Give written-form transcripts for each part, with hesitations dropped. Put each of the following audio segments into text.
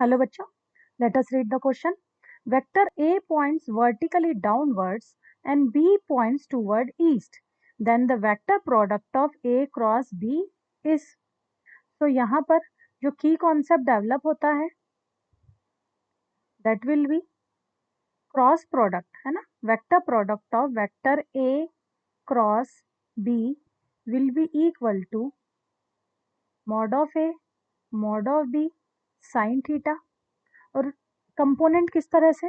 Hello बच्चों, let us read the question. Vector A points vertically downwards and B points toward east. Then the vector product of A cross B is. तो यहाँ पर जो की concept develop होता है that will be cross product, है ना. Vector product of vector A cross B will be equal to mod of A mod of B sin theta. और कंपोनेंट किस तरह से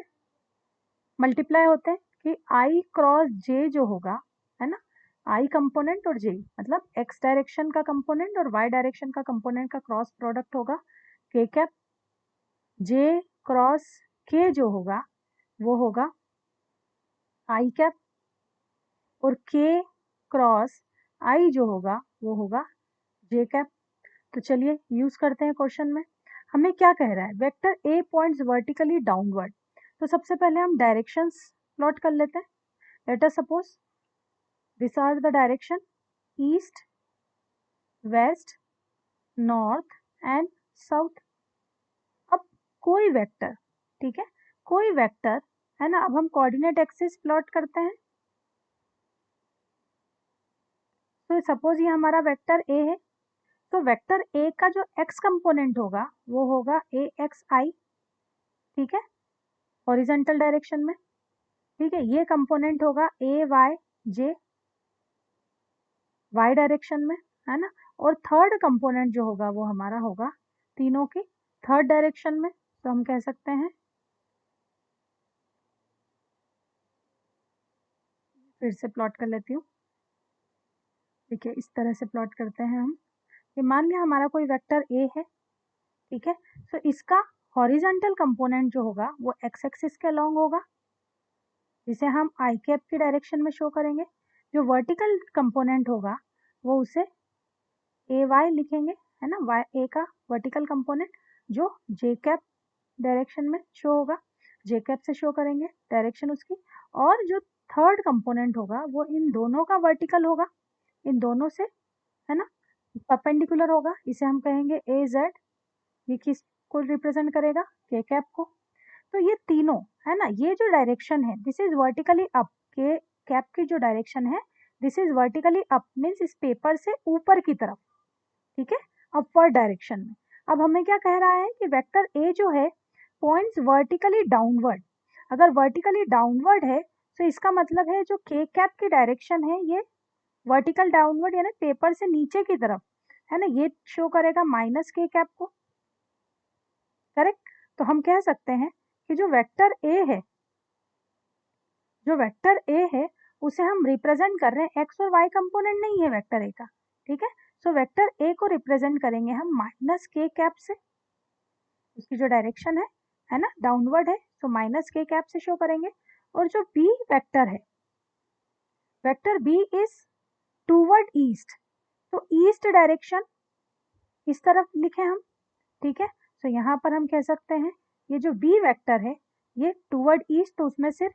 मल्टीप्लाई होते हैं कि आई क्रॉस जे जो होगा, है ना, आई कंपोनेंट और जे मतलब एक्स डायरेक्शन का कंपोनेंट और वाई डायरेक्शन का कंपोनेंट का क्रॉस प्रोडक्ट होगा के कैप. जे क्रॉस के जो होगा वो होगा आई कैप और के क्रॉस आई जो होगा वो होगा जे कैप. तो चलिए यूज करते हैं क्वेश्चन में. हमें क्या कह रहा है, vector A points vertically downward. तो सबसे पहले हम डायरेक्शंस प्लॉट कर लेते हैं. Let us suppose this are the direction east, west, north and south. अब कोई वेक्टर, ठीक है, कोई वेक्टर, है ना. अब हम कोऑर्डिनेट एक्सिस प्लॉट करते हैं. तो सपोज ये हमारा वेक्टर ए है. तो वेक्टर ए का जो एक्स कंपोनेंट होगा वो होगा ए एक्स आई, ठीक है, हॉरिजॉन्टल डायरेक्शन में. ठीक है, ये कंपोनेंट होगा ए वाई जे वाई डायरेक्शन में, है ना. और थर्ड कंपोनेंट जो होगा वो हमारा होगा तीनों की थर्ड डायरेक्शन में. तो हम कह सकते हैं, फिर से प्लॉट कर लेती हूँ. देखिए इस तरह से प्लॉट करते हैं हम कि मान लिया हमारा कोई वेक्टर ए है, ठीक है. तो इसका हॉरिजॉन्टल कंपोनेंट जो होगा वो एक्स एक्सिस के अलोंग होगा, जिसे हम आई कैप की डायरेक्शन में शो करेंगे. जो वर्टिकल कंपोनेंट होगा वो उसे ए वाई लिखेंगे, है ना. वाई ए का वर्टिकल कंपोनेंट जो जे कैप डायरेक्शन में शो होगा, जे कैप से शो करेंगे डायरेक्शन उसकी. और जो थर्ड कंपोनेंट होगा वो इन दोनों का वर्टिकल होगा, इन दोनों से, है ना, परपेंडिकुलर होगा. इसे हम कहेंगे ए जेड. ये किसको रिप्रेजेंट करेगा, के कैप को. तो ये तीनों, है ना, ये जो डायरेक्शन है दिस इज वर्टिकली अप. के कैप की जो डायरेक्शन है this is vertically up means इस पेपर से ऊपर की तरफ, ठीक है, अपवर्ड डायरेक्शन में. अब हमें क्या कह रहा है कि वेक्टर ए जो है पॉइंट्स वर्टिकली डाउनवर्ड. अगर वर्टिकली डाउनवर्ड है तो इसका मतलब है जो के कैप की डायरेक्शन है ये वर्टिकल डाउनवर्ड यानी पेपर से नीचे की तरफ, है ना. ये शो करेगा माइनस के कैप को, करेक्ट. तो हम कह सकते हैं कि जो वेक्टर ए है, जो वेक्टर ए है उसे हम रिप्रेजेंट कर रहे हैं, एक्स और वाई कंपोनेंट नहीं है वेक्टर ए का, ठीक है. सो वेक्टर ए को रिप्रेजेंट करेंगे हम माइनस के कैप से. उसकी जो डायरेक्शन है ना, डाउनवर्ड है, तो माइनस के कैप से शो करेंगे. और जो बी वेक्टर है, vector B is toward east. तो ईस्ट डायरेक्शन इस तरफ लिखे हम, ठीक है. तो यहाँ पर हम कह सकते हैं ये जो बी वेक्टर है ये टूवर्ड ईस्ट, तो उसमें सिर्फ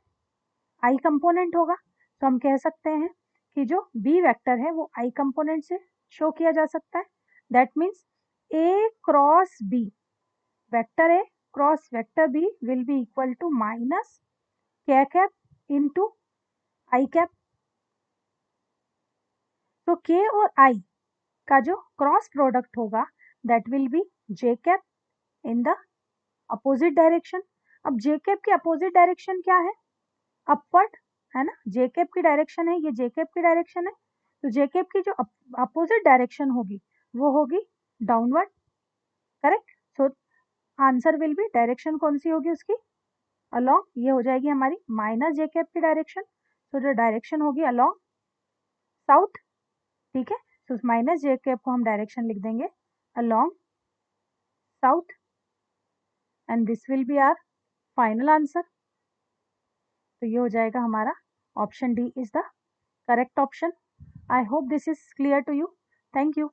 आई कंपोनेंट होगा. तो हम कह सकते हैं कि जो बी वेक्टर है वो आई कंपोनेंट से शो किया जा सकता है. That means A cross B, vector A cross vector B will be equal to minus K cap into I cap. तो के और आई का जो क्रॉस प्रोडक्ट होगा that will be J cap in the opposite direction. अब J cap की opposite direction क्या है, upward, है ना. जे कैप की डायरेक्शन है, ये जे कैप की डायरेक्शन है. तो जे कैप की जो अपोजिट डायरेक्शन होगी वो होगी downward, correct. So answer will be, direction कौन सी होगी उसकी, अलोंग. ये हो जाएगी हमारी माइनस जे कैप की डायरेक्शन. तो जो डायरेक्शन होगी अलोंग साउथ, ठीक है. तो माइनस जे कैप को हम डायरेक्शन लिख देंगे along south and this will be our final answer. तो ये हो जाएगा हमारा option D is the correct option. I hope this is clear to you. Thank you.